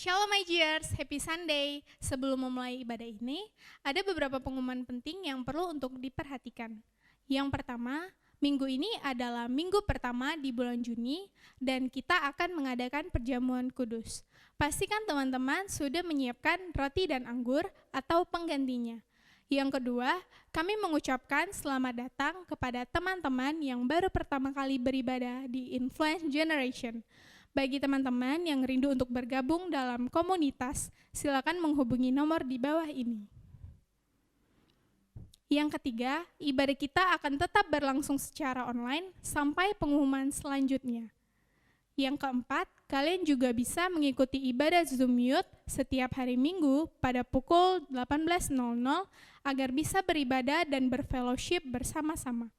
Shalom my dears, happy Sunday. Sebelum memulai ibadah ini, ada beberapa pengumuman penting yang perlu untuk diperhatikan. Yang pertama, minggu ini adalah minggu pertama di bulan Juni dan kita akan mengadakan perjamuan kudus. Pastikan teman-teman sudah menyiapkan roti dan anggur atau penggantinya. Yang kedua, kami mengucapkan selamat datang kepada teman-teman yang baru pertama kali beribadah di Influence Generation. Bagi teman-teman yang rindu untuk bergabung dalam komunitas, silakan menghubungi nomor di bawah ini. Yang ketiga, ibadah kita akan tetap berlangsung secara online sampai pengumuman selanjutnya. Yang keempat, kalian juga bisa mengikuti ibadah Zoom Youth setiap hari Minggu pada pukul 18.00 agar bisa beribadah dan berfellowship bersama-sama.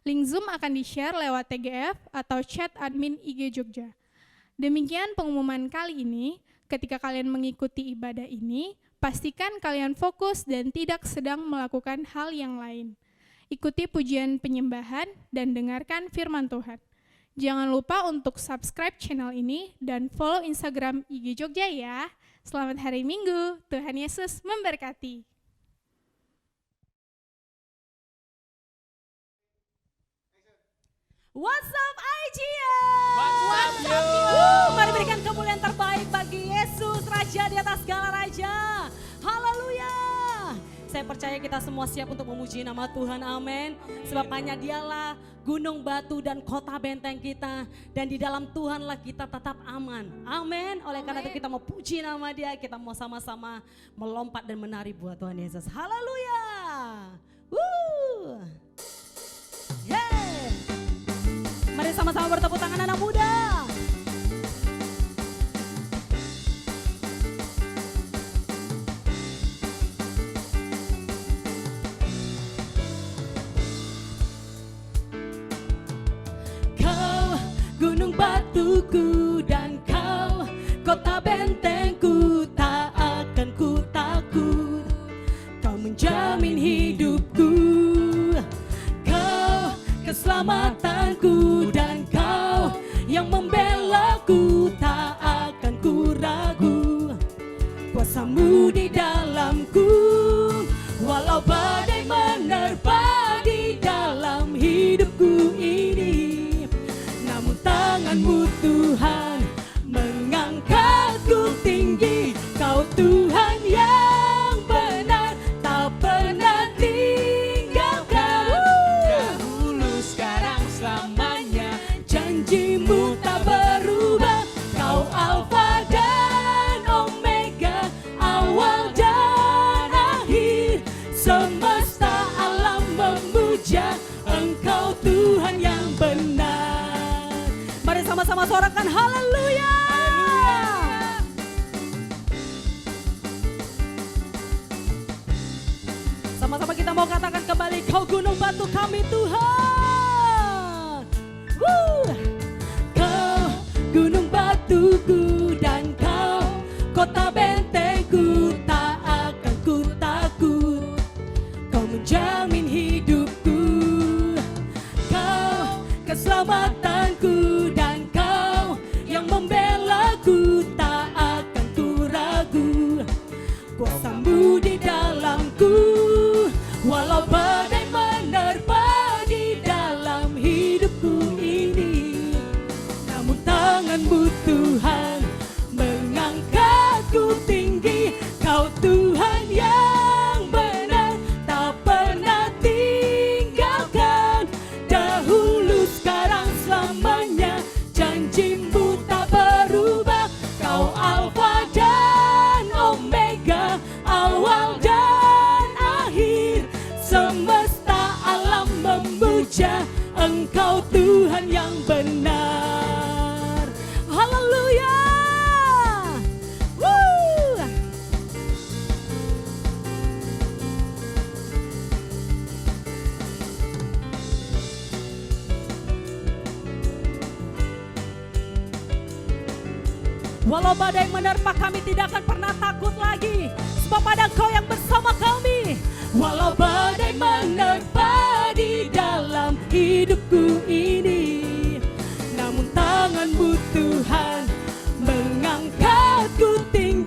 Link Zoom akan di-share lewat TGF atau chat admin IG Jogja. Demikian pengumuman kali ini. Ketika kalian mengikuti ibadah ini, pastikan kalian fokus dan tidak sedang melakukan hal yang lain. Ikuti pujian penyembahan dan dengarkan firman Tuhan. Jangan lupa untuk subscribe channel ini dan follow Instagram IG Jogja ya. Selamat hari Minggu, Tuhan Yesus memberkati. What's up IGN? What's up, Mari berikan kemuliaan terbaik bagi Yesus, Raja di atas segala Raja. Haleluya. Saya percaya kita semua siap untuk memuji nama Tuhan, amin. Sebab hanya dialah gunung batu dan kota benteng kita. Dan di dalam Tuhanlah kita tetap aman, amin. Oleh karena itu kita mau puji nama Dia, kita mau sama-sama melompat dan menari buat Tuhan Yesus. Haleluya. Yeah. Mari sama-sama bertepuk tangan anak muda. Kau gunung batuku dan kau kota bentengku, tak akan ku takut. Kau menjamin hidupku, kau keselamatanku dan kau yang membelaku, tak akan ku ragu. Kuasamu di dalamku, walau badai menerpa di dalam hidupku ini. Namun tanganmu Tuhan mengangkatku tinggi. Kau Tuhan yang benar, tak pernah tinggalkan. Dahulu, sekarang, selamanya. Janjimu tak berubah. Kau Alfa dan Omega, awal dan akhir. Semesta alam memuja Engkau Tuhan yang benar. Mari sama-sama sorakan haleluya. Sama-sama kita mau katakan kembali, kau gunung batu kami Tuhan. Kau gunung batuku dan kau kota bentengku, tak akan ku takut. Kau menjamin hidupku, kau keselamatanku dan kau yang membelaku, tak akan ku ragu. Kuasamu di dalamku, walau badai menerpa di dalam hidupku ini. Namun tanganmu Tuhan mengangkatku tinggi. Kau Tuhan yang benar, tak pernah tinggalkan. Dahulu, sekarang, selamanya. Janjimu tak berubah. Kau Alfa dan Omega, awal dan akhir. Semesta alam memuja Engkau Tuhan yang benar. Haleluya. Walau badai menerpa kami tidak akan pernah takut lagi, sebab ada Engkau yang bersama kami. Walau badai menerpa di dalam hidupku ini, namun tanganmu Tuhan mengangkatku tinggi.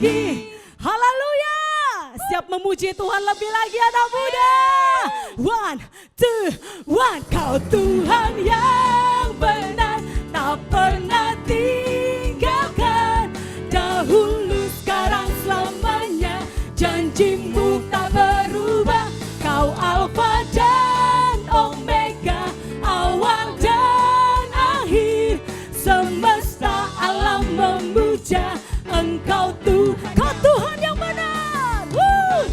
memuji Tuhan lebih lagi anak muda. 1, 2, 1. Kau Tuhan yang benar, tak pernah tinggalkan. Dahulu, sekarang, selamanya, janjimu tak berubah. Kau Alfa dan Omega, awal dan akhir. Semesta alam memuja Engkau Tuhan. Kau Tuhan yang benar.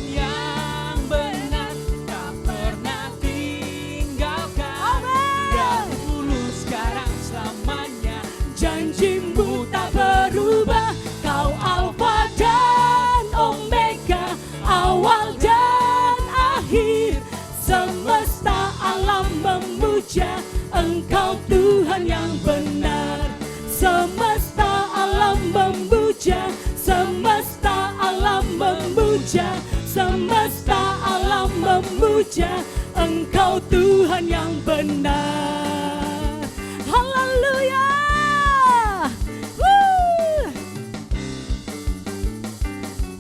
Yang benar, tak pernah tinggalkan. Amin. Dahulu, sekarang, selamanya, Janjimu tak berubah. Kau Alfa dan Omega, awal dan akhir. Semesta alam memuja Engkau Tuhan yang benar. Semesta alam memuja, semesta alam memuja, semesta alam memuja Engkau Tuhan yang benar. Haleluya.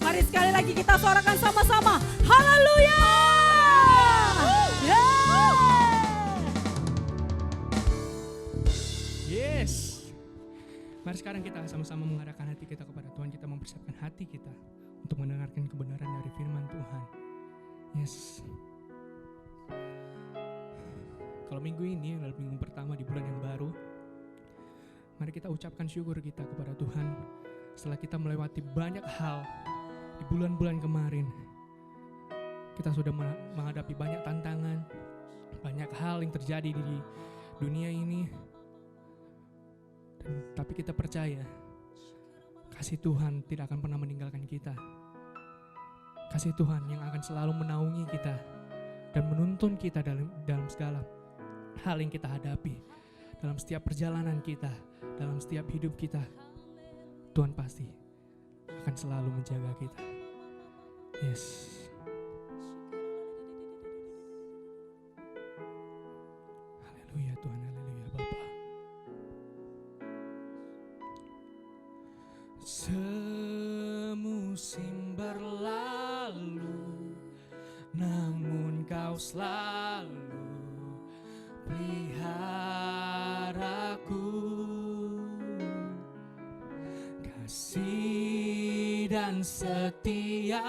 Mari sekali lagi kita suarakan sama-sama. Haleluya. Yes. Mari sekarang kita sama-sama mengarahkan hati kita kepada Tuhan. Kita mempersiapkan hati kita untuk mendengarkan kebenaran dari firman Tuhan. Yes. Kalau minggu ini adalah minggu pertama di bulan yang baru, mari kita ucapkan syukur kita kepada Tuhan setelah kita melewati banyak hal di bulan-bulan kemarin. Kita sudah menghadapi banyak tantangan, banyak hal yang terjadi di dunia ini. Tapi kita percaya kasih Tuhan tidak akan pernah meninggalkan kita. Kasih Tuhan yang akan selalu menaungi kita dan menuntun kita dalam segala hal yang kita hadapi, dalam setiap perjalanan kita, dalam setiap hidup kita. Tuhan pasti akan selalu menjaga kita. Yes. Haleluya Tuhan, haleluya Bapa. Semusim berlalu, namun Kau selalu peliharaku. Kasih dan setiamu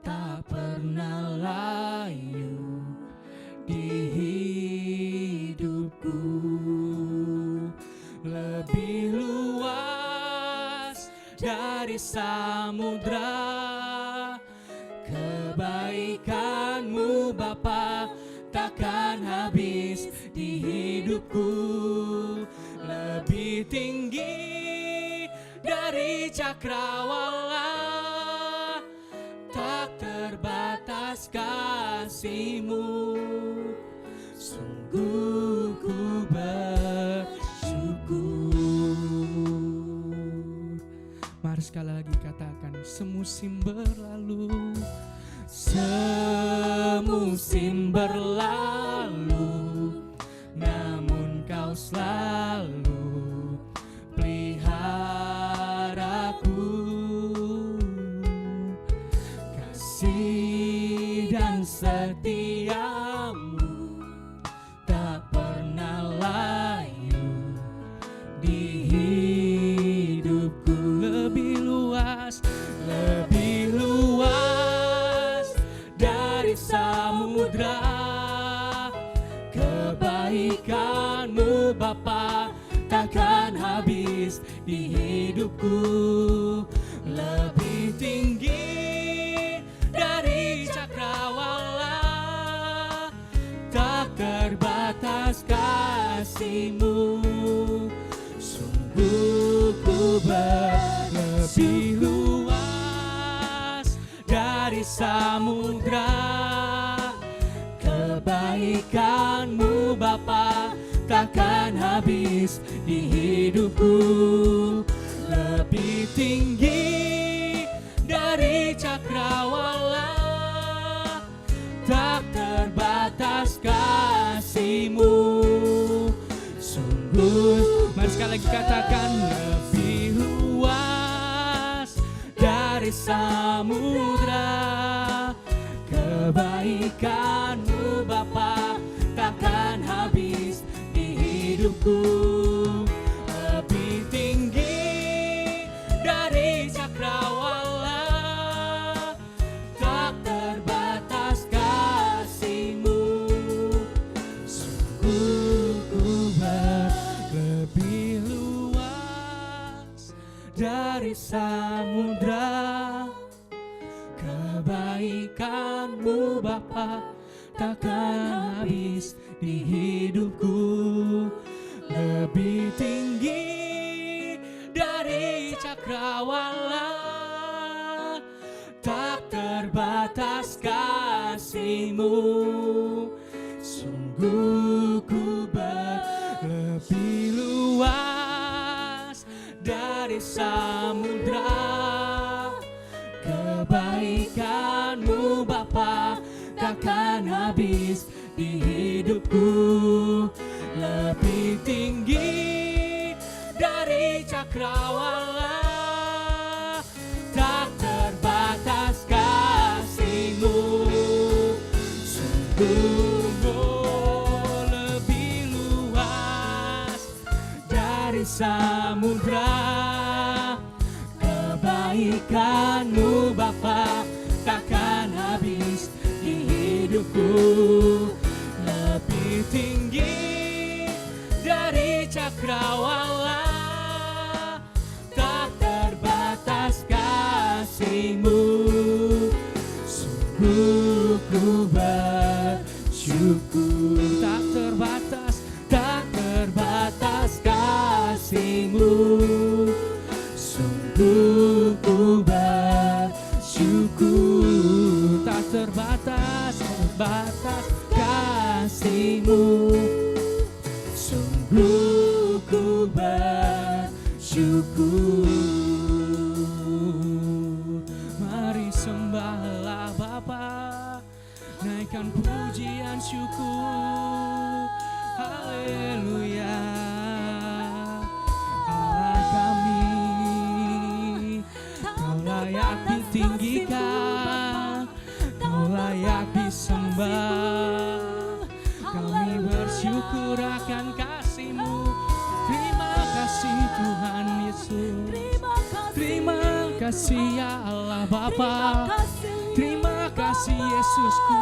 tak pernah layu di hidupku. Lebih luas dari samudra, kebaikan-Mu Bapa takkan habis di hidupku. Lebih tinggi dari cakrawala, tak terbatas kasih-Mu. Sungguh ku bersyukur. Mari sekali lagi katakan, semusim berlalu, semusim berlalu, namun Kau selalu peliharaku. Kasih dan setiamu tak pernah layu di hidupku. Lebih luas dari samudra, kebaikan-Mu Bapa takkan habis di hidupku. Lebih tinggi dari cakrawala, tak terbatas kasih-Mu. Sungguh ku lebih luas dari samudra, kebaikan-Mu Bapa takkan habis di hidupku. Lebih tinggi dari cakrawala, tak terbatas kasih-Mu. Sungguh, mari sekali lagi katakan, lebih luas dari dari samudra. Kebaikan-Mu Bapa takkan habis di hidupku. Lebih tinggi dari cakrawala, tak terbatas kasih-Mu. Sungguh ku lebih luas dari samudra. Kebaikan-Mu Bapa takkan habis di hidupku. Lebih tinggi dari cakrawala, tak terbatas kasih-Mu. Sungguh ku lebih luas dari samudra. Kebaikan-Mu Bapa takkan habis di hidupku. Lebih tinggi dari cakrawala, tak terbatas kasih-Mu. Sungguh lebih luas dari samudra. Kebaikan-Mu Bapa takkan habis di hidupku. Lebih tinggi dari cakrawala, tak terbatas kasih-Mu. Sungguh ku bersyukur. Tak terbatas kasih-Mu. Sungguh ku bersyukur. Tak terbatas kasih-Mu. Sungguh ku bersyukur. Mari sembahlah Bapa, naikkan pujian syukur. Haleluya. Allah kami, Kau layak ditinggikan, Kau layak disembah. Kami bersyukur akan kasih-Mu. Terima kasih Tuhan Yesus. Terima kasih ya Allah Bapa. Terima kasih Yesusku.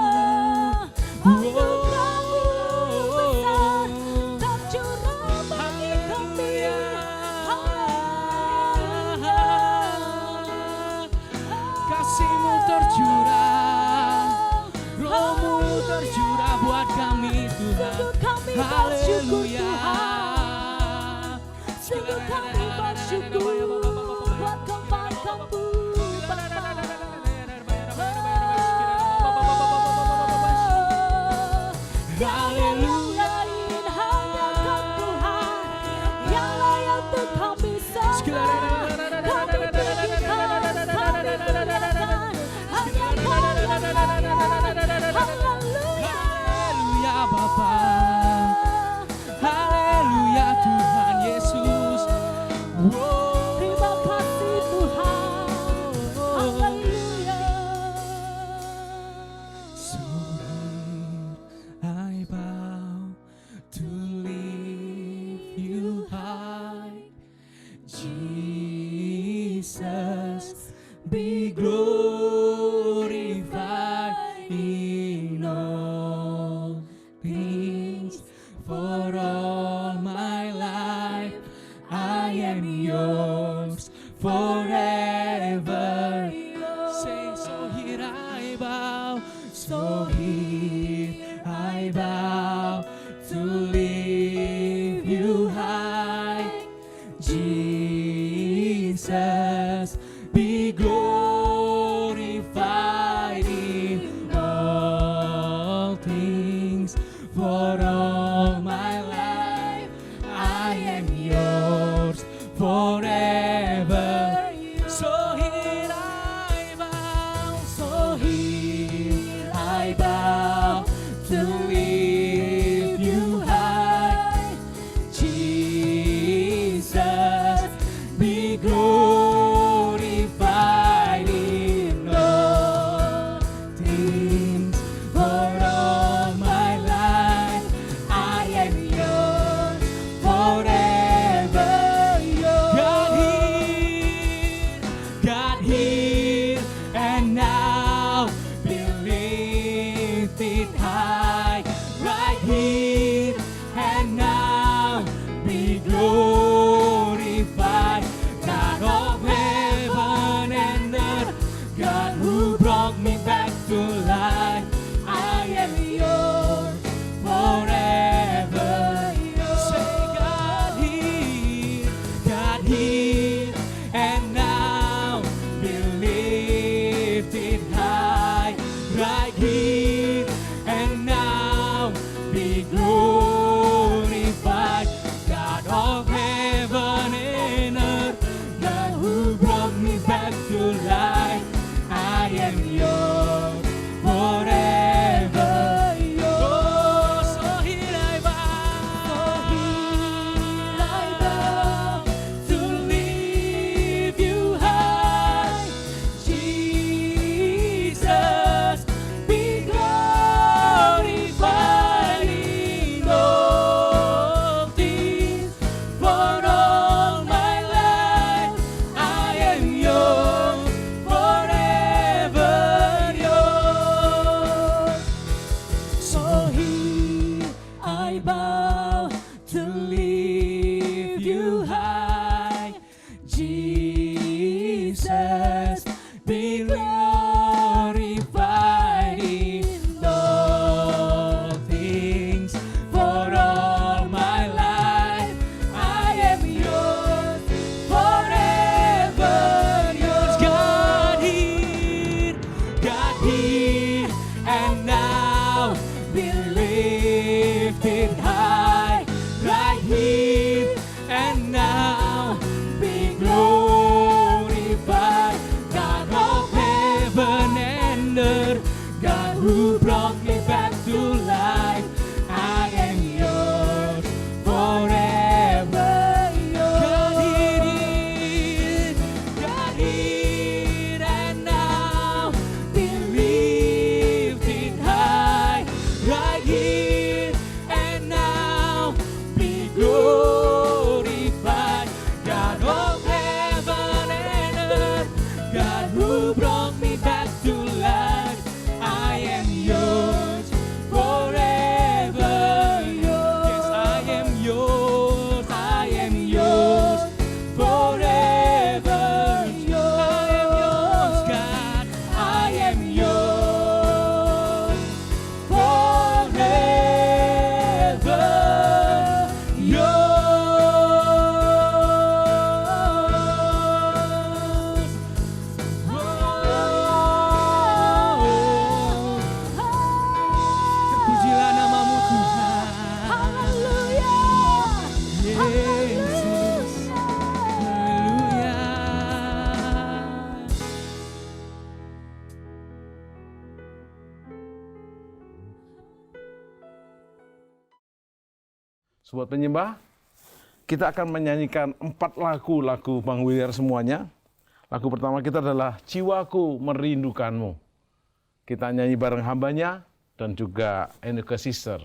Kasih-Mu tercurah, Roh-Mu tercurah buat kami Tuhan. Haleluya. Sungguh kami bersyukur buat kebaikan-Mu Bapa. Haleluya, hanya Kau Tuhan yang layak untuk kami sembah. Kami tinggikan, kami muliakan, hanya Kau yang layak. Haleluya. Haleluya Bapa. Haleluya Tuhan Yesus. Terima kasih Tuhan. Haleluya. So here I bow to lift You high. Jesus, be glorified in all things. For all my life I am Yours forever. Say, so here I bow, so here I bow to lift You high. Jesus, be glorified in all things. For all my life I am Yours forever. So here I bow, so here I bow to lift You high. Jesus, be glorified. here and now be lifted high. Right here and now be glorified. God of heaven and earth, God who brought me back to life. I am yours forever. Say God here and now be lifted high. Right here and now be glorified. God of heaven and earth, God who brought me back to life. I am yours forever. Oh, so here I bow, to lift you high. Jesus, be glorified in all things. For all my life, I am yours, forever yours. So here I bow to lift you high. Jesus, be glorified in all things. For all my life, I am yours, forever yours. God here, and now be lifted high. Right here and now be glorified. God of heaven and earth, God who brought me back to life. I am yours, forever yours. God here and now be lifted high. Right here and now be glorified. God of heaven and earth, God who brought me back to life. I am yours, forever yours. Yes, I am yours, I am yours, forever yours. God, I am yours, forever yours. Terpujilah namamu Tuhan. Haleluya. Yesus. Haleluya. Sobat penyembah, kita akan menyanyikan 4 lagu Bang Williar semuanya. Lagu pertama kita adalah Jiwaku Merindukanmu. Kita nyanyi bareng hambanya dan juga Enrique Sister.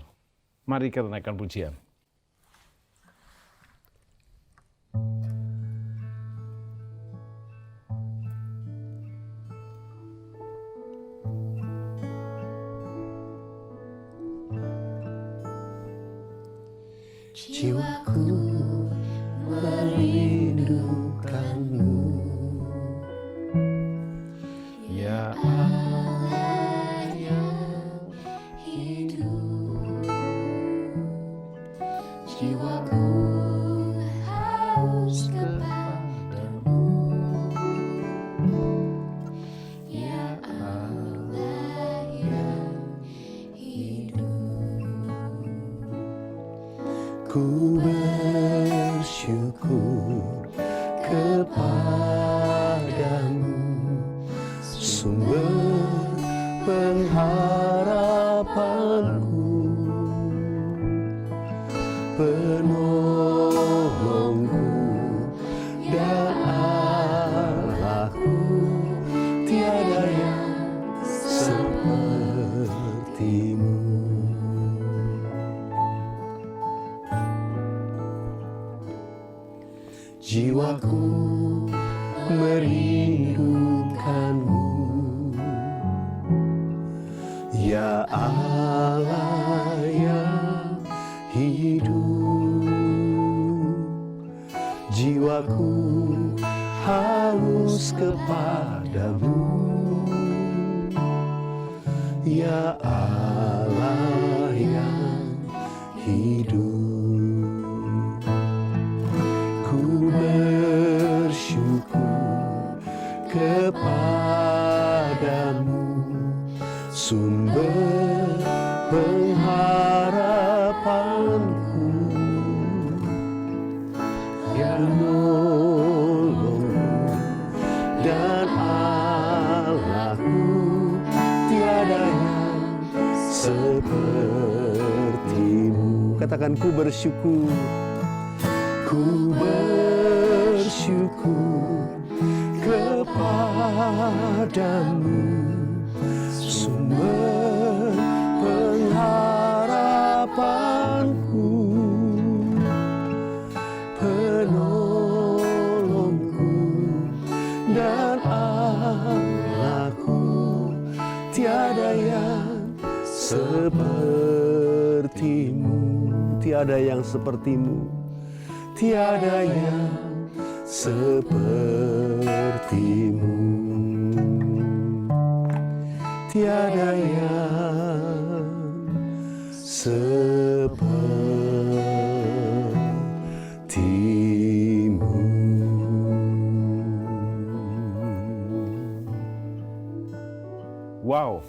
Mari kita naikkan pujian. Jiwaku merindukanmu, ya Allah yang hidup. Jiwaku haus kepadamu, ya Allah yang hidup. Ku bersyukur kepadamu, sumber pengharapanku, penolongku dan Allahku, tiada yang sepertimu. Jiwaku merindu kepadamu, ya Allah yang hidup. Ku bersyukur kepadamu, sumber pengharapanku, yang menolongku dan Allahku, tiada yang sepertimu. Katakan, ku bersyukur, ku bersyukur kepadamu, sumber pengharapanku, penolongku dan Allahku, tiada yang sepertimu, tiada yang sepertimu, tiada yang sepertimu, tiada yang sepertimu. Wow,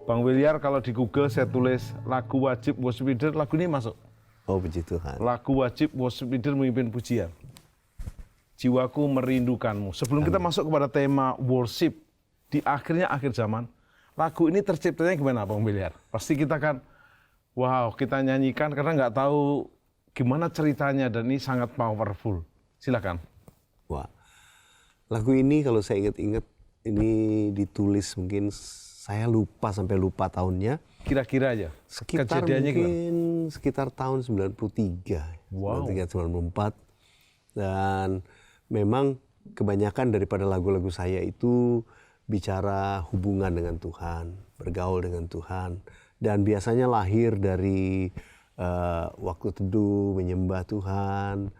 Bang Williar, kalau di Google saya tulis lagu wajib worship leader, lagu ini masuk. Oh, puji Tuhan. Lagu wajib worship leader memimpin pujian. Jiwaku merindukanmu. Sebelum kita masuk kepada tema worship di akhir zaman, lagu ini terciptanya gimana, Bang Williar? Pasti kita kan, wow, kita nyanyikan karena nggak tahu gimana ceritanya dan ini sangat powerful. Silakan. Wah, lagu ini kalau saya ingat-ingat, ini ditulis mungkin saya sampai lupa tahunnya. Kira-kira aja. Sekitar Kejadiannya mungkin sekitar tahun 93, Wow. 93, 94. Dan memang kebanyakan daripada lagu-lagu saya itu bicara hubungan dengan Tuhan, bergaul dengan Tuhan. Dan biasanya lahir dari waktu teduh, menyembah Tuhan,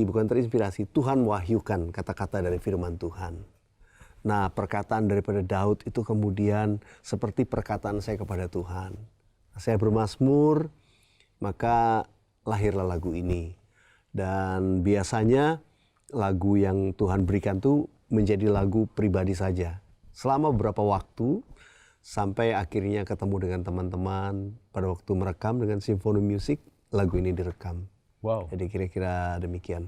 bukan terinspirasi, Tuhan wahyukan kata-kata dari firman Tuhan. Nah, perkataan daripada Daud itu kemudian seperti perkataan saya kepada Tuhan. Saya bermazmur, maka lahirlah lagu ini. Dan biasanya lagu yang Tuhan berikan tuh menjadi lagu pribadi saja. Selama beberapa waktu, sampai akhirnya ketemu dengan teman-teman pada waktu merekam dengan Symphony Music, lagu ini direkam. Wow. Jadi kira-kira demikian.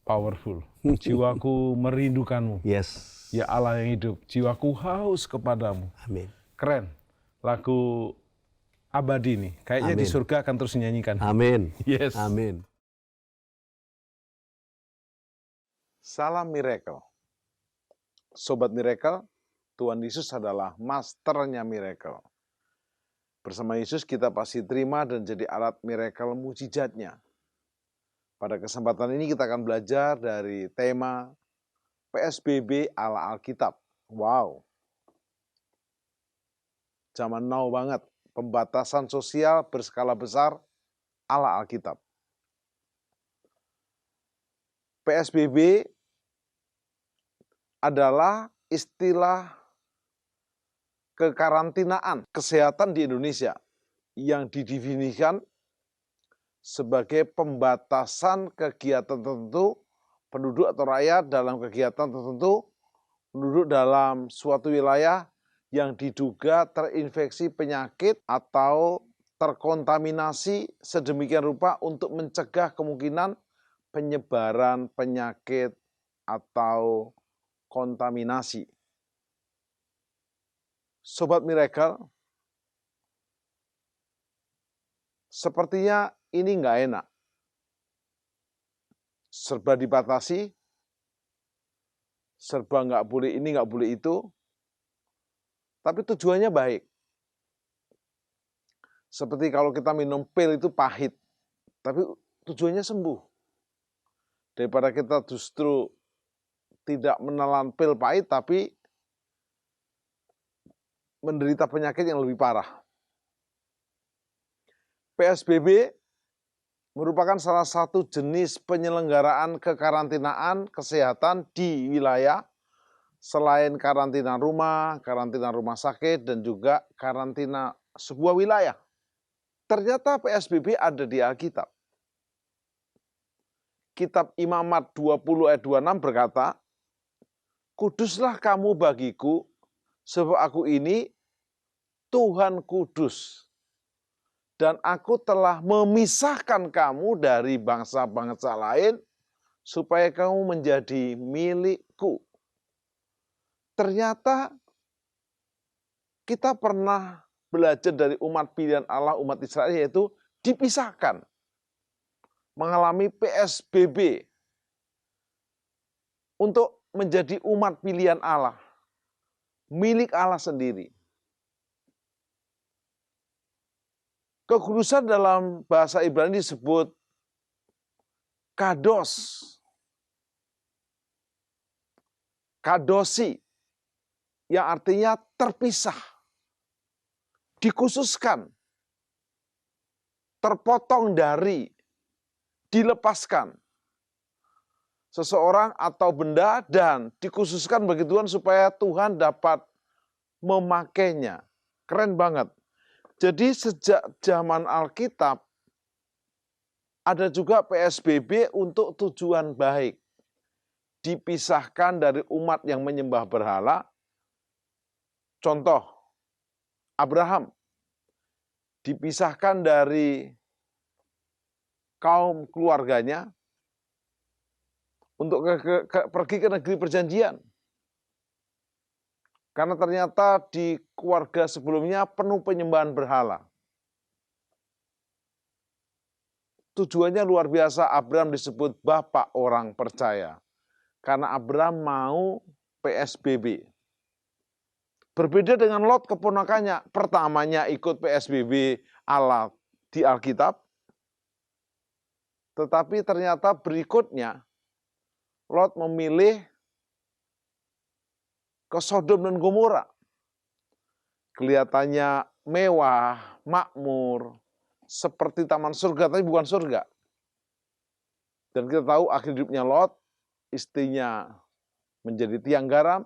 Powerful. Jiwaku merindukanmu. Yes. Ya Allah yang hidup, jiwaku haus kepadamu. Amin. Keren. Lagu abadi nih. Kayaknya di Amin. surga akan terus dinyanyikan. Amin. Yes. Amin. Salam miracle. Sobat miracle, Tuhan Yesus adalah masternya miracle. Bersama Yesus kita pasti terima dan jadi alat miracle mujizatnya. Pada kesempatan ini kita akan belajar dari tema PSBB ala Alkitab. Wow. Zaman now banget. Pembatasan sosial berskala besar ala Alkitab. PSBB adalah istilah kekarantinaan kesehatan di Indonesia yang didefinisikan sebagai pembatasan kegiatan tertentu penduduk atau rakyat dalam kegiatan tertentu, penduduk dalam suatu wilayah yang diduga terinfeksi penyakit atau terkontaminasi sedemikian rupa untuk mencegah kemungkinan penyebaran penyakit atau kontaminasi. Sobat Miracle, sepertinya ini nggak enak. Serba dibatasi, serba nggak boleh ini, nggak boleh itu, tapi tujuannya baik. Seperti kalau kita minum pil itu pahit, tapi tujuannya sembuh. Daripada kita justru tidak menelan pil pahit, tapi menderita penyakit yang lebih parah. PSBB merupakan salah satu jenis penyelenggaraan kekarantinaan kesehatan di wilayah selain karantina rumah sakit, dan juga karantina sebuah wilayah. Ternyata PSBB ada di Alkitab. Kitab Imamat 20 ayat 26 berkata, "Kuduslah kamu bagiku, sebab aku ini Tuhan kudus. Dan aku telah memisahkan kamu dari bangsa-bangsa lain, supaya kamu menjadi milikku." Ternyata kita pernah belajar dari umat pilihan Allah, umat Israel, yaitu dipisahkan. Mengalami PSBB untuk menjadi umat pilihan Allah, milik Allah sendiri. Kekudusan dalam bahasa Ibrani disebut kados, kadosi, yang artinya terpisah, dikhususkan, terpotong dari, dilepaskan seseorang atau benda, dan dikhususkan bagi Tuhan supaya Tuhan dapat memakainya. Keren banget. Jadi sejak zaman Alkitab ada juga PSBB untuk tujuan baik. Dipisahkan dari umat yang menyembah berhala. Contoh, Abraham dipisahkan dari kaum keluarganya untuk pergi ke negeri perjanjian. Karena ternyata di keluarga sebelumnya penuh penyembahan berhala. Tujuannya luar biasa, Abraham disebut bapak orang percaya. Karena Abraham mau PSBB. Berbeda dengan Lot keponakannya, pertamanya ikut PSBB Allah di Alkitab, tetapi ternyata berikutnya Lot memilih ke Sodom dan Gomora. Kelihatannya mewah, makmur, seperti taman surga, tapi bukan surga. Dan kita tahu akhir hidupnya Lot, istrinya menjadi tiang garam,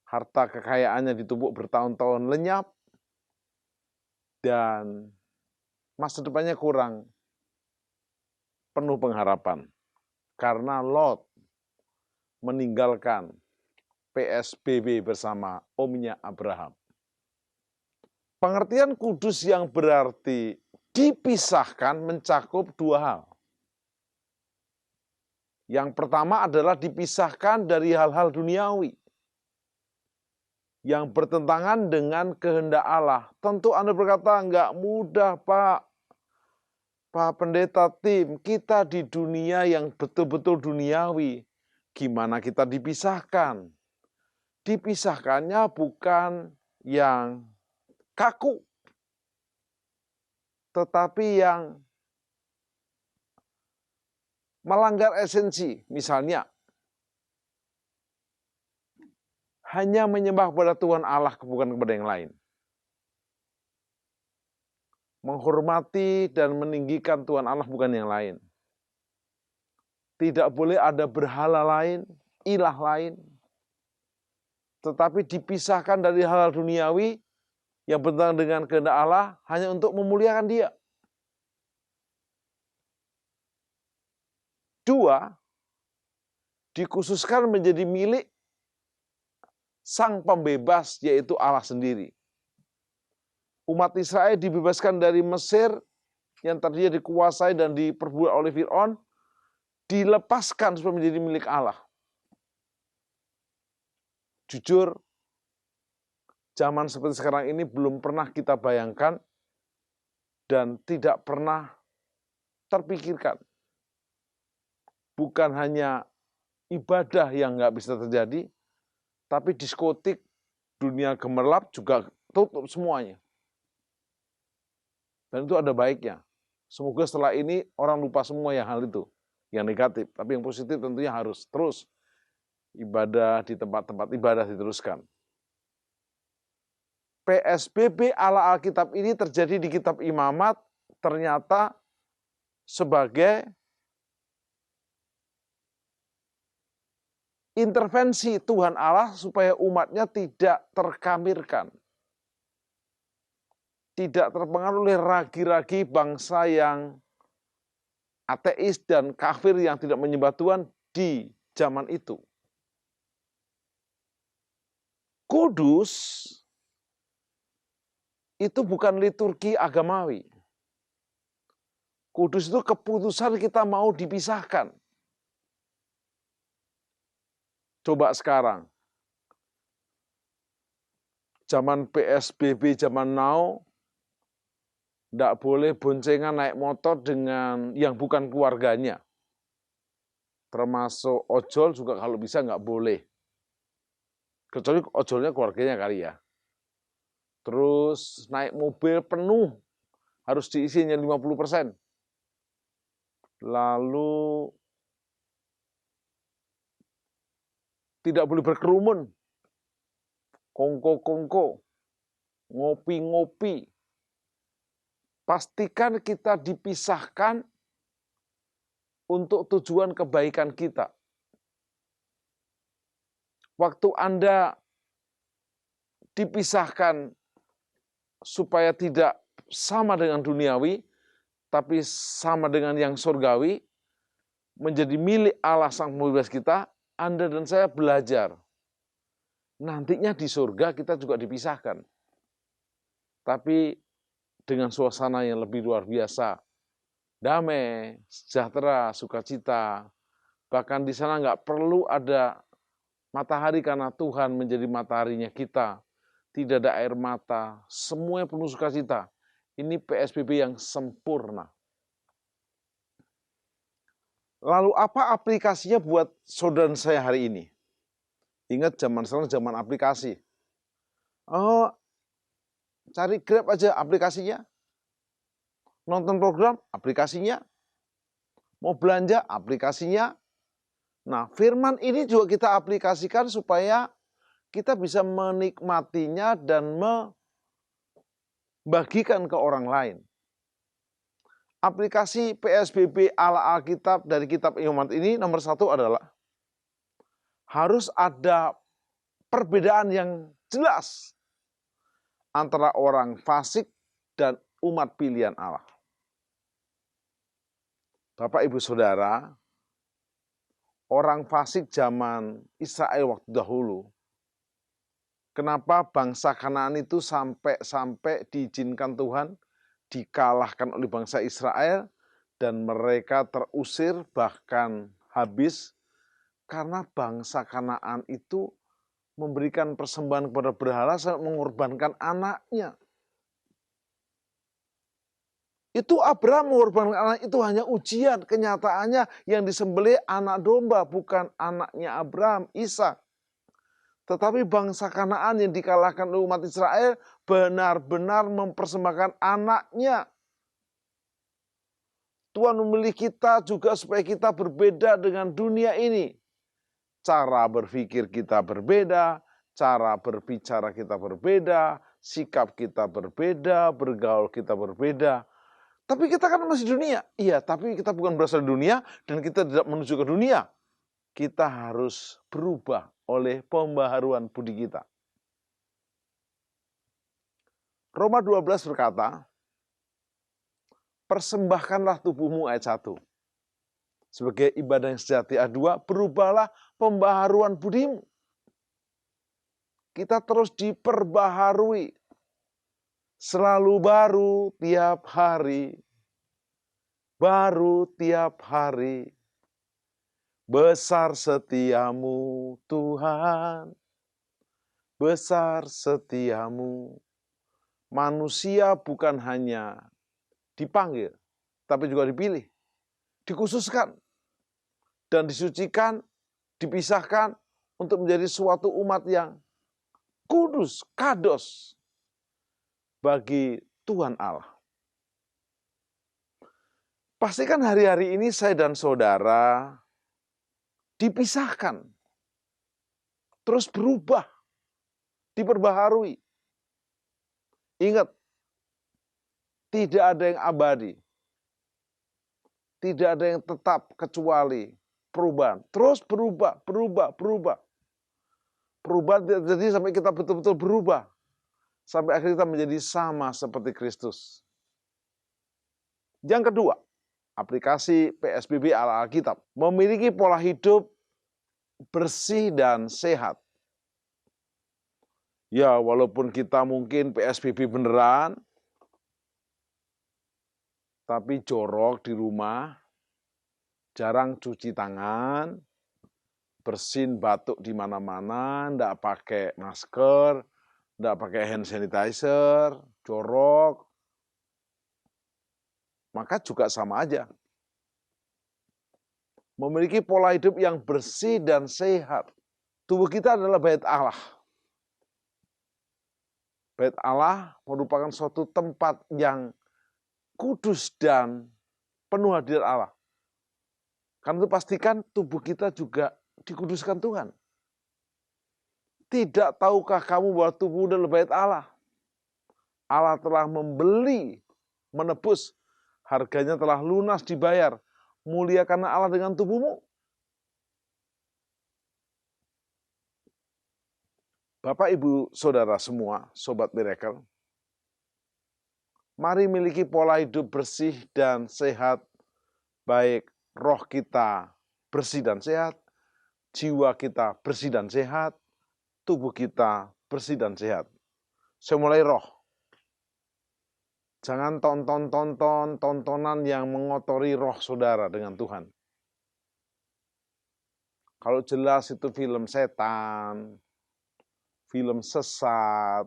harta kekayaannya ditumpuk bertahun-tahun lenyap, dan masa depannya kurang penuh pengharapan. Karena Lot meninggalkan PSBB bersama omnya Abraham. Pengertian kudus yang berarti dipisahkan mencakup dua hal. Yang pertama adalah dipisahkan dari hal-hal duniawi yang bertentangan dengan kehendak Allah. Tentu Anda berkata, enggak mudah Pak Pendeta Tim, kita di dunia yang betul-betul duniawi. Gimana kita dipisahkan? Dipisahkannya bukan yang kaku, tetapi yang melanggar esensi. Misalnya, hanya menyembah kepada Tuhan Allah, bukan kepada yang lain. Menghormati dan meninggikan Tuhan Allah, bukan yang lain. Tidak boleh ada berhala lain, ilah lain, tetapi dipisahkan dari hal-hal duniawi yang bertentangan dengan kehendak Allah hanya untuk memuliakan Dia. Dua, dikhususkan menjadi milik Sang Pembebas, yaitu Allah sendiri. Umat Israel dibebaskan dari Mesir yang tadinya dikuasai dan diperbudak oleh Fir'aun, dilepaskan supaya menjadi milik Allah. Jujur, zaman seperti sekarang ini belum pernah kita bayangkan dan tidak pernah terpikirkan. Bukan hanya ibadah yang nggak bisa terjadi, tapi diskotik, dunia gemerlap juga tutup semuanya. Dan itu ada baiknya. Semoga setelah ini orang lupa semua hal itu, yang negatif. Tapi yang positif tentunya harus terus ibadah di tempat-tempat ibadah diteruskan. PSBB ala Alkitab ini terjadi di kitab Imamat, ternyata sebagai intervensi Tuhan Allah supaya umatnya tidak terkamirkan. Tidak terpengaruh oleh ragi-ragi bangsa yang ateis dan kafir yang tidak menyembah Tuhan di zaman itu. Kudus itu bukan liturgi agamawi. Kudus itu keputusan kita mau dipisahkan. Coba sekarang, zaman PSBB, zaman now, tidak boleh boncengan naik motor dengan yang bukan keluarganya. Termasuk ojol juga kalau bisa nggak boleh. Kecuali ojolnya keluarganya kali ya. Terus naik mobil penuh, harus diisinya 50%. Lalu tidak boleh berkerumun, kongko-kongko, ngopi-ngopi. Pastikan kita dipisahkan untuk tujuan kebaikan kita. Waktu Anda dipisahkan supaya tidak sama dengan duniawi, tapi sama dengan yang surgawi, menjadi milik Allah Sang Pembebas kita, Anda dan saya belajar. Nantinya di surga kita juga dipisahkan. Tapi dengan suasana yang lebih luar biasa. Damai, sejahtera, sukacita. Bahkan di sana nggak perlu ada matahari karena Tuhan menjadi mataharinya kita. Tidak ada air mata, semuanya penuh sukacita. Ini PSBB yang sempurna. Lalu apa aplikasinya buat saudara saya hari ini? Ingat zaman sekarang zaman aplikasi. Oh, cari Grab aja aplikasinya. Nonton program, aplikasinya. Mau belanja, aplikasinya. Nah, firman ini juga kita aplikasikan supaya kita bisa menikmatinya dan membagikan ke orang lain. Aplikasi PSBB ala Alkitab dari kitab Imamat ini nomor 1 adalah harus ada perbedaan yang jelas antara orang fasik dan umat pilihan Allah. Bapak, Ibu, Saudara, orang fasik zaman Israel waktu dahulu, kenapa bangsa Kanaan itu sampai diizinkan Tuhan dikalahkan oleh bangsa Israel dan mereka terusir bahkan habis karena bangsa Kanaan itu memberikan persembahan kepada berhala sampai mengorbankan anaknya. Itu Abraham mengorbankan anak itu hanya ujian, kenyataannya yang disembelih anak domba bukan anaknya Abraham, Ishak. Tetapi bangsa Kanaan yang dikalahkan oleh umat Israel benar-benar mempersembahkan anaknya. Tuhan memilih kita juga supaya kita berbeda dengan dunia ini. Cara berpikir kita berbeda, cara berbicara kita berbeda, sikap kita berbeda, bergaul kita berbeda. Tapi kita kan masih dunia. Iya, tapi kita bukan berasal dari dunia dan kita tidak menuju ke dunia. Kita harus berubah oleh pembaharuan budi kita. Roma 12 berkata, persembahkanlah tubuhmu ayat 1. Sebagai ibadah yang sejati ayat 2, berubahlah pembaharuan budimu. Kita terus diperbaharui. Selalu baru tiap hari. Baru tiap hari. Besar setiamu Tuhan, besar setiamu. Manusia bukan hanya dipanggil, tapi juga dipilih, dikhususkan, dan disucikan, dipisahkan untuk menjadi suatu umat yang kudus, kados bagi Tuhan Allah. Pastikan hari-hari ini saya dan saudara dipisahkan, terus berubah, diperbaharui. Ingat, tidak ada yang abadi. Tidak ada yang tetap kecuali perubahan. Terus berubah. Perubahan tidak terjadi sampai kita betul-betul berubah. Sampai akhirnya kita menjadi sama seperti Kristus. Yang kedua, aplikasi PSBB ala Alkitab. Memiliki pola hidup bersih dan sehat. Ya, walaupun kita mungkin PSBB beneran, tapi jorok di rumah, jarang cuci tangan, bersin batuk di mana-mana, ndak pakai masker, ndak pakai hand sanitizer, jorok, maka juga sama aja. Memiliki pola hidup yang bersih dan sehat. Tubuh kita adalah bait Allah. Bait Allah merupakan suatu tempat yang kudus dan penuh hadirat Allah. Karena itu pastikan tubuh kita juga dikuduskan Tuhan. Tidak tahukah kamu bahwa tubuh adalah bait Allah? Allah telah membeli, menebus, harganya telah lunas dibayar. Muliakanlah Allah dengan tubuhmu. Bapak, Ibu, Saudara semua, Sobat Miracle, mari miliki pola hidup bersih dan sehat, baik roh kita bersih dan sehat, jiwa kita bersih dan sehat, tubuh kita bersih dan sehat. Saya mulai roh. Jangan tontonan yang mengotori roh saudara dengan Tuhan. Kalau jelas itu film setan, film sesat,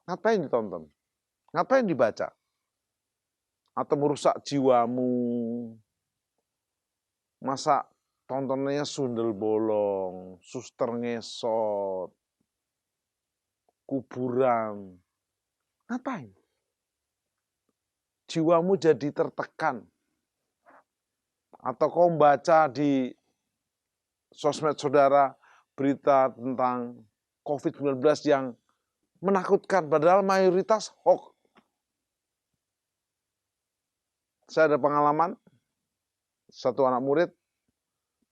ngapain ditonton? Ngapain dibaca? Atau merusak jiwamu? Masa tontonannya sundel bolong, suster ngesot, kuburan. Ngapain? Jiwamu jadi tertekan. Atau kau baca di sosmed saudara berita tentang COVID-19 yang menakutkan, padahal mayoritas hoax. Saya ada pengalaman, satu anak murid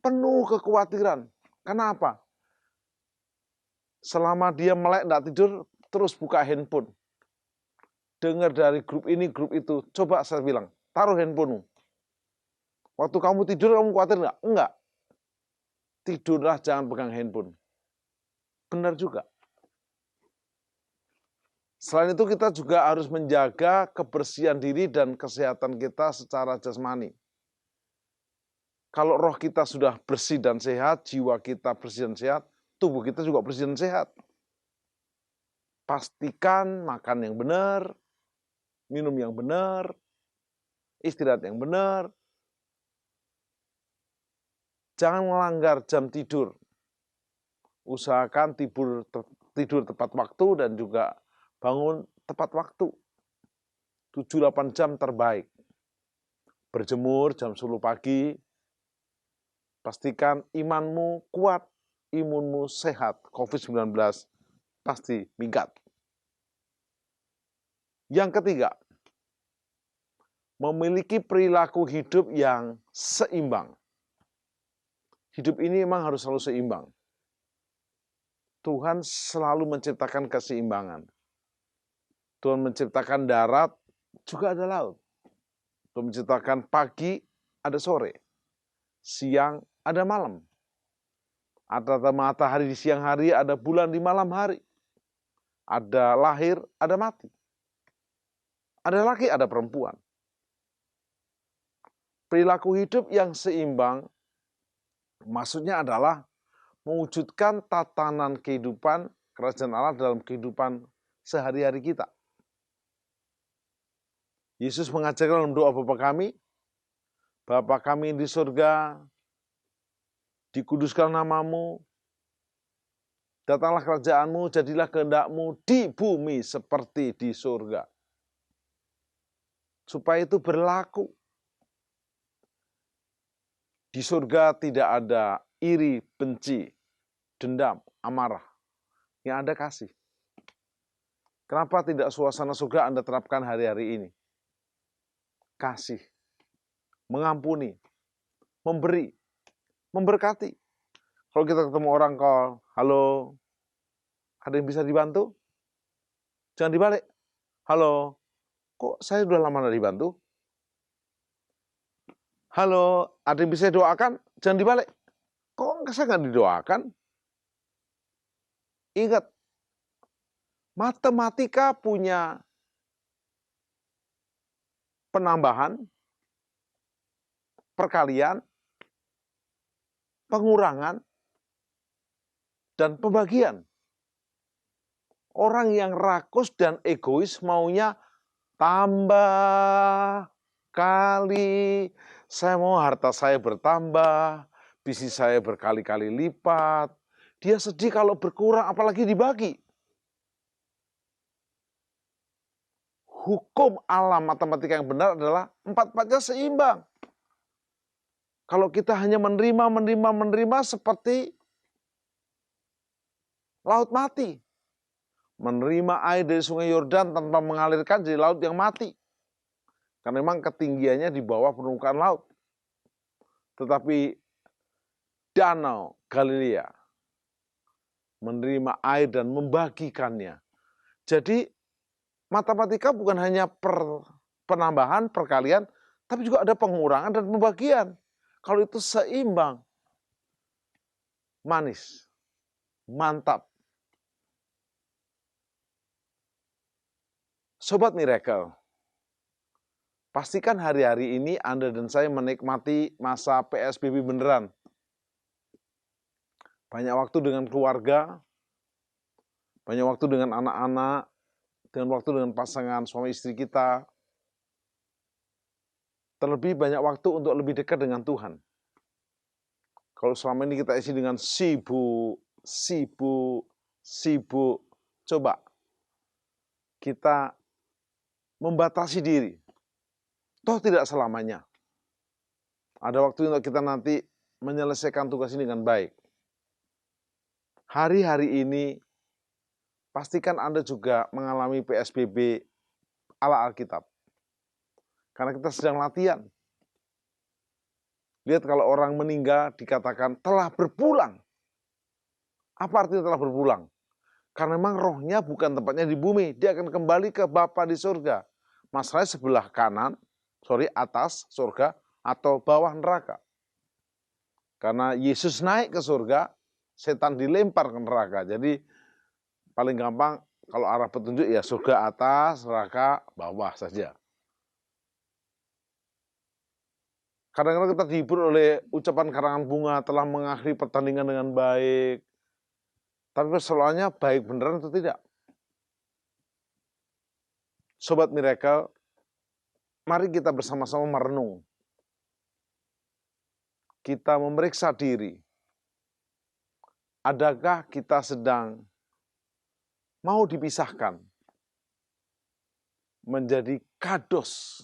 penuh kekhawatiran. Kenapa? Selama dia melek tidak tidur, terus buka handphone. Dengar dari grup ini, grup itu. Coba saya bilang, taruh handphonemu. Waktu kamu tidur, kamu khawatir nggak? Enggak. Tidurlah, jangan pegang handphone. Benar juga. Selain itu kita juga harus menjaga kebersihan diri dan kesehatan kita secara jasmani. Kalau roh kita sudah bersih dan sehat, jiwa kita bersih dan sehat, tubuh kita juga bersih dan sehat. Pastikan makan yang benar, minum yang benar, istirahat yang benar. Jangan melanggar jam tidur. Usahakan tidur tepat waktu dan juga bangun tepat waktu. 7-8 jam terbaik. Berjemur jam 10 pagi. Pastikan imanmu kuat, imunmu sehat. COVID-19 pasti minggat. Yang ketiga, memiliki perilaku hidup yang seimbang. Hidup ini memang harus selalu seimbang. Tuhan selalu menciptakan keseimbangan. Tuhan menciptakan darat, juga ada laut. Tuhan menciptakan pagi, ada sore. Siang, ada malam. Ada matahari di siang hari, ada bulan di malam hari. Ada lahir, ada mati. Ada laki, ada perempuan. Perilaku hidup yang seimbang maksudnya adalah mewujudkan tatanan kehidupan kerajaan Allah dalam kehidupan sehari-hari kita. Yesus mengajarkan dalam doa Bapa kami, Bapa kami di surga, dikuduskan namamu, datanglah kerajaanmu, jadilah kehendakmu di bumi seperti di surga. Supaya itu berlaku. Di surga tidak ada iri, benci, dendam, amarah. Yang ada kasih. Kenapa tidak suasana surga Anda terapkan hari-hari ini? kasih, mengampuni, memberi, memberkati. Kalau kita ketemu orang call, halo, ada yang bisa dibantu? Jangan dibalik. Halo, kok saya sudah lama tidak dibantu? Halo, ada yang bisa doakan? Jangan dibalik. Kok saya nggak didoakan? Ingat, matematika punya penambahan, perkalian, pengurangan, dan pembagian. Orang yang rakus dan egois maunya tambah kali. Saya mau harta saya bertambah, bisnis saya berkali-kali lipat. Dia sedih kalau berkurang, apalagi dibagi. Hukum alam matematika yang benar adalah 4-4-nya seimbang. Kalau kita hanya menerima seperti laut mati. Menerima air dari sungai Yordan tanpa mengalirkan jadi laut yang mati. Karena memang ketinggiannya di bawah permukaan laut. Tetapi danau Galilea menerima air dan membagikannya. Jadi matematika bukan hanya penambahan, perkalian, tapi juga ada pengurangan dan pembagian. Kalau itu seimbang, manis, mantap. Sobat Miracle, pastikan hari-hari ini Anda dan saya menikmati masa PSBB beneran. Banyak waktu dengan keluarga, banyak waktu dengan anak-anak, dengan waktu dengan pasangan suami istri kita. Terlebih banyak waktu untuk lebih dekat dengan Tuhan. Kalau selama ini kita isi dengan sibuk, coba kita membatasi diri. Toh tidak selamanya. Ada waktu untuk kita nanti menyelesaikan tugas ini dengan baik. Hari-hari ini, pastikan Anda juga mengalami PSBB ala Alkitab. Karena kita sedang latihan. Lihat kalau orang meninggal dikatakan telah berpulang. Apa artinya telah berpulang? Karena memang rohnya bukan tempatnya di bumi. Dia akan kembali ke Bapa di surga. Masalahnya sebelah atas surga atau bawah neraka. Karena Yesus naik ke surga, setan dilempar ke neraka. Jadi paling gampang kalau arah petunjuk ya surga atas, neraka bawah saja. Kadang-kadang kita dihibur oleh ucapan karangan bunga telah mengakhiri pertandingan dengan baik. Tapi persoalannya baik beneran atau tidak? Sobat Miracle, mari kita bersama-sama merenung. Kita memeriksa diri. Adakah kita sedang mau dipisahkan menjadi kados?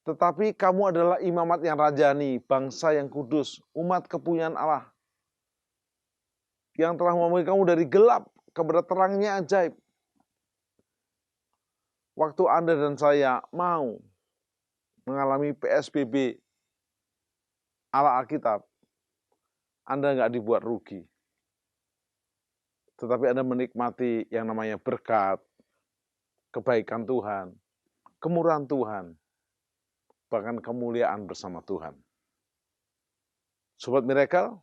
Tetapi kamu adalah imamat yang rajani, bangsa yang kudus, umat kepunyaan Allah, yang telah membawa kamu dari gelap kepada terangnya ajaib. Waktu Anda dan saya mau mengalami PSBB ala Alkitab, Anda nggak dibuat rugi. Tetapi Anda menikmati yang namanya berkat, kebaikan Tuhan, kemurahan Tuhan, bahkan kemuliaan bersama Tuhan. Sobat Miracle,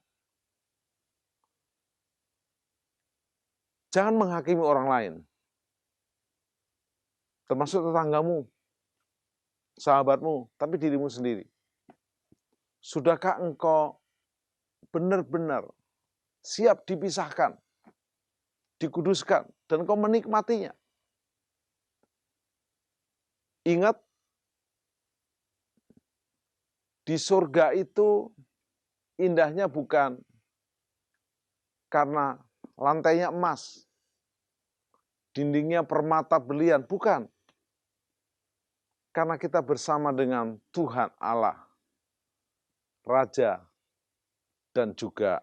jangan menghakimi orang lain, termasuk tetanggamu, sahabatmu, tapi dirimu sendiri. Sudahkah engkau benar-benar siap dipisahkan, dikuduskan, dan engkau menikmatinya? Ingat, di surga itu indahnya bukan karena lantainya emas, dindingnya permata berlian, bukan. Karena kita bersama dengan Tuhan Allah, Raja, dan juga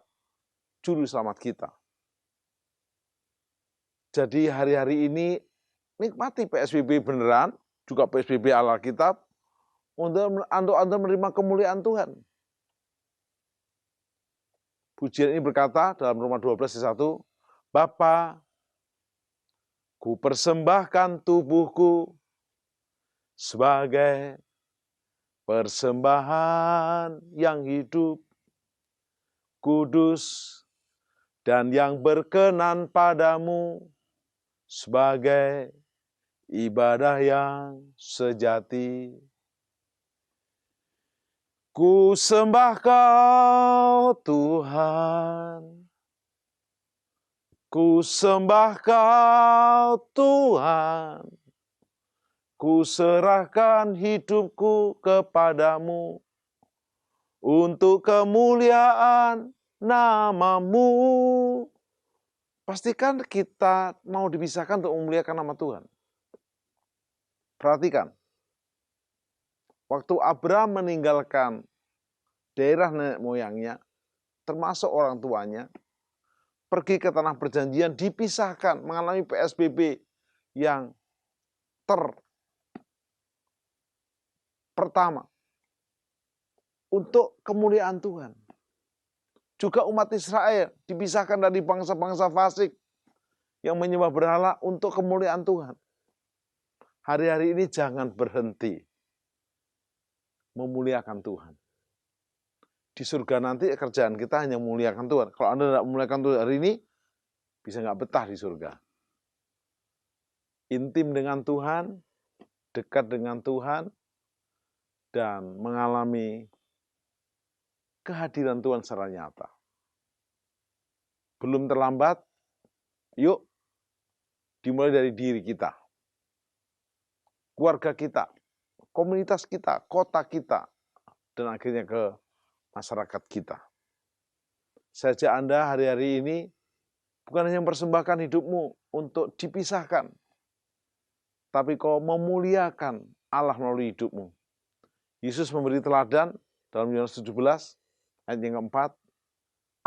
Juru Selamat kita. Jadi hari-hari ini nikmati PSBB beneran, juga PSBB ala Alkitab, untuk Anda menerima kemuliaan Tuhan. Pujian ini berkata dalam Roma 12:1, Bapa, ku persembahkan tubuhku sebagai persembahan yang hidup, kudus, dan yang berkenan padamu sebagai ibadah yang sejati. Ku sembah Kau Tuhan, ku sembah Kau Tuhan, ku serahkan hidupku kepadamu untuk kemuliaan nama-Mu. Pastikan kita mau dipisahkan untuk memuliakan nama Tuhan. Perhatikan, waktu Abraham meninggalkan daerah nenek moyangnya, termasuk orang tuanya, pergi ke tanah perjanjian, dipisahkan, mengalami PSBB yang pertama untuk kemuliaan Tuhan. Juga umat Israel dipisahkan dari bangsa-bangsa fasik yang menyembah berhala untuk kemuliaan Tuhan. Hari-hari ini jangan berhenti memuliakan Tuhan. Di surga nanti kerjaan kita hanya memuliakan Tuhan. Kalau Anda tidak memuliakan Tuhan hari ini, bisa nggak betah di surga. Intim dengan Tuhan, dekat dengan Tuhan, dan mengalami kehadiran Tuhan secara nyata. Belum terlambat, yuk dimulai dari diri kita, keluarga kita, komunitas kita, kota kita, dan akhirnya ke masyarakat kita. Saya ajak Anda hari-hari ini bukan hanya mempersembahkan hidupmu untuk dipisahkan, tapi kau memuliakan Allah melalui hidupmu. Yesus memberi teladan dalam Yohanes 17 ayat yang keempat,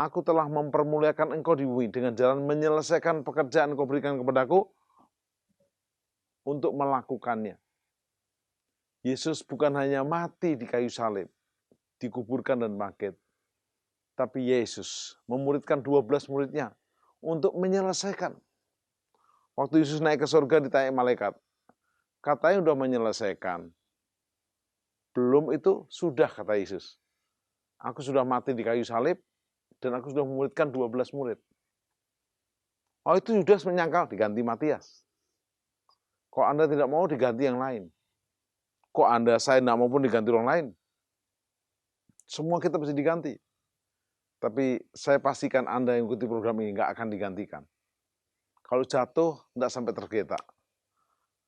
Aku telah mempermuliakan engkau di bumi dengan jalan menyelesaikan pekerjaan engkau berikan kepadaku untuk melakukannya. Yesus bukan hanya mati di kayu salib, dikuburkan dan bangkit, tapi Yesus memuridkan 12 muridnya untuk menyelesaikan. Waktu Yesus naik ke surga ditanya malaikat, katanya udah menyelesaikan. Belum itu, sudah kata Yesus. Aku sudah mati di kayu salib, dan aku sudah memuridkan 12 murid. Oh itu Yudas menyangkal, diganti Matias. Kok Anda tidak mau diganti yang lain? Kok saya tidak mau pun diganti orang lain? Semua kita mesti diganti. Tapi saya pastikan Anda yang ikuti program ini nggak akan digantikan. Kalau jatuh, tidak sampai tergeletak.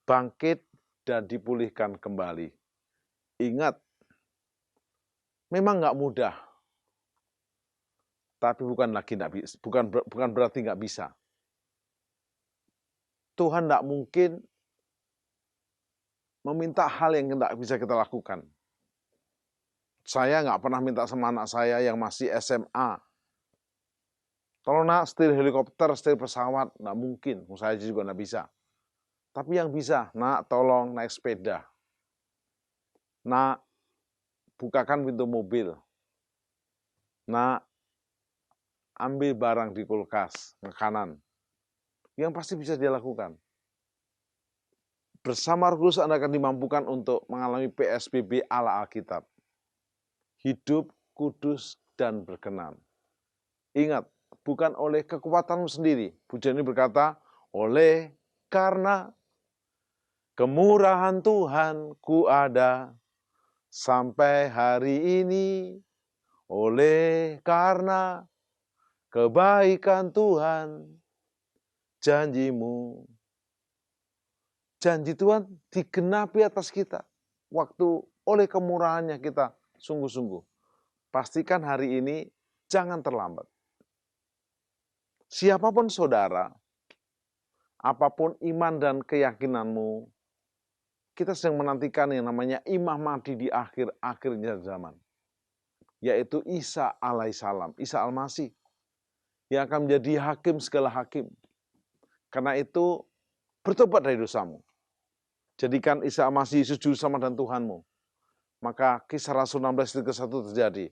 Bangkit dan dipulihkan kembali. Ingat, memang nggak mudah. Tapi bukan berarti nggak bisa. Tuhan tidak mungkin meminta hal yang tidak bisa kita lakukan. Saya nggak pernah minta sama anak saya yang masih SMA. Kalau nak setir helikopter, setir pesawat, nggak mungkin. Saya juga nggak bisa. Tapi yang bisa, nak tolong naik sepeda. Nak bukakan pintu mobil. Nak ambil barang di kulkas, makanan. Yang pasti bisa dia lakukan. Bersama Roh Kudus Anda akan dimampukan untuk mengalami PSBB ala Alkitab. Hidup kudus dan berkenan. Ingat, bukan oleh kekuatanmu sendiri. Pujian ini berkata, oleh karena kemurahan Tuhan ku ada sampai hari ini. Oleh karena kebaikan Tuhan, janjimu. Janji Tuhan digenapi atas kita. Waktu oleh kemurahannya kita sungguh-sungguh. Pastikan hari ini jangan terlambat. Siapapun saudara, apapun iman dan keyakinanmu, kita sedang menantikan yang namanya Imam Mahdi di akhir-akhirnya zaman. Yaitu Isa alaihissalam, Isa al-Masih. Yang akan menjadi hakim segala hakim. Karena itu, bertobat dari dosamu. Jadikan Isa Masih Yesus Juru Selamat dan Tuhanmu. Maka Kisah Rasul 16 ayat ke-1 terjadi.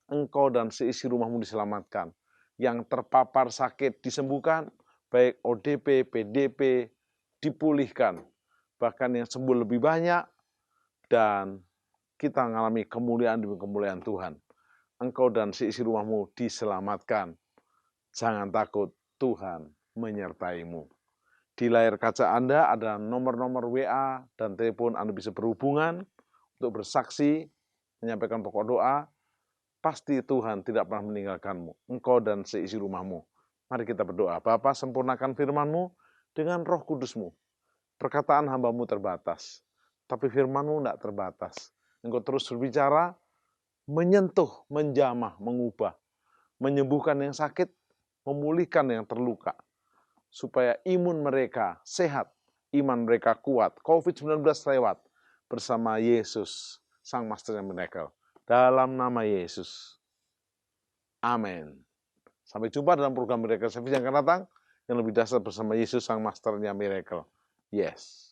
Engkau dan seisi rumahmu diselamatkan. Yang terpapar sakit disembuhkan, baik ODP, PDP, dipulihkan. Bahkan yang sembuh lebih banyak, dan kita mengalami kemuliaan demi kemuliaan Tuhan. Engkau dan seisi rumahmu diselamatkan. Jangan takut, Tuhan menyertaimu. Di layar kaca Anda ada nomor-nomor WA dan telepon Anda bisa berhubungan untuk bersaksi, menyampaikan pokok doa. Pasti Tuhan tidak pernah meninggalkanmu, engkau dan seisi rumahmu. Mari kita berdoa. Bapa, sempurnakan firman-Mu dengan Roh Kudus-Mu. Perkataan hamba-Mu terbatas, tapi firman-Mu tidak terbatas. Engkau terus berbicara, menyentuh, menjamah, mengubah, menyembuhkan yang sakit, memulihkan yang terluka, supaya imun mereka sehat, iman mereka kuat, COVID-19 lewat, bersama Yesus, Sang Master yang Miracle. Dalam nama Yesus. Amin. Sampai jumpa dalam program Miracle Service yang akan datang, yang lebih dahsyat bersama Yesus, Sang Masternya Miracle. Yes.